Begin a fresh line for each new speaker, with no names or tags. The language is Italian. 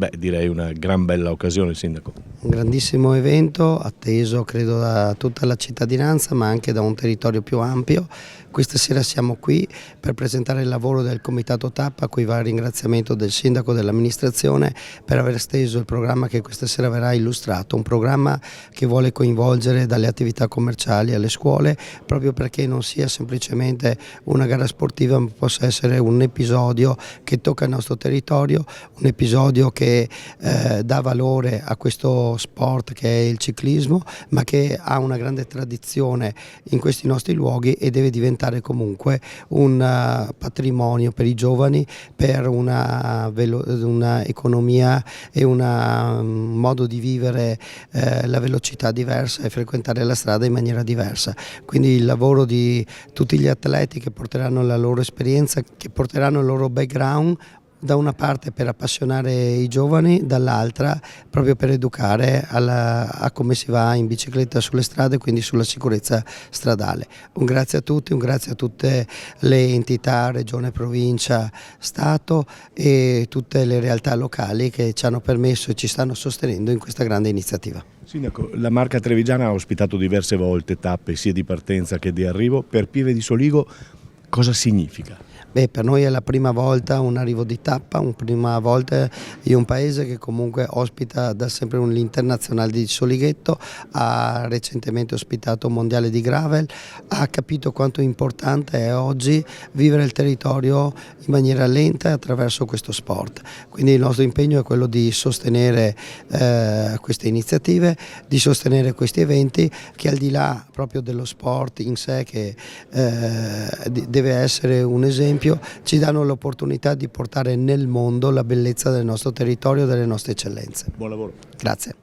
Beh, direi una gran bella occasione, Sindaco.
Un grandissimo evento atteso credo da tutta la cittadinanza ma anche da un territorio più ampio. Questa sera siamo qui per presentare il lavoro del Comitato Tappa, a cui va il ringraziamento del Sindaco e dell'amministrazione per aver steso il programma che questa sera verrà illustrato, un programma che vuole coinvolgere dalle attività commerciali alle scuole, proprio perché non sia semplicemente una gara sportiva ma possa essere un episodio che tocca il nostro territorio, un episodio che dà valore a questo sport che è il ciclismo, ma che ha una grande tradizione in questi nostri luoghi e deve diventare comunque un patrimonio per i giovani, per una economia e un modo di vivere la velocità diversa e frequentare la strada in maniera diversa. Quindi il lavoro di tutti gli atleti che porteranno la loro esperienza, che porteranno il loro background, da una parte per appassionare i giovani, dall'altra proprio per educare a come si va in bicicletta sulle strade, quindi sulla sicurezza stradale. Un grazie a tutti, un grazie a tutte le entità, Regione, Provincia, Stato e tutte le realtà locali che ci hanno permesso e ci stanno sostenendo in questa grande iniziativa.
Sindaco, la Marca Trevigiana ha ospitato diverse volte tappe sia di partenza che di arrivo. Per Pieve di Soligo cosa significa?
Beh, per noi è la prima volta un arrivo di tappa, una prima volta in un paese che comunque ospita da sempre l'Internazionale di Solighetto, ha recentemente ospitato un mondiale di gravel, ha capito quanto importante è oggi vivere il territorio in maniera lenta attraverso questo sport. Quindi il nostro impegno è quello di sostenere queste iniziative, di sostenere questi eventi che al di là proprio dello sport in sé che deve essere un esempio, ci danno l'opportunità di portare nel mondo la bellezza del nostro territorio e delle nostre eccellenze.
Buon lavoro.
Grazie.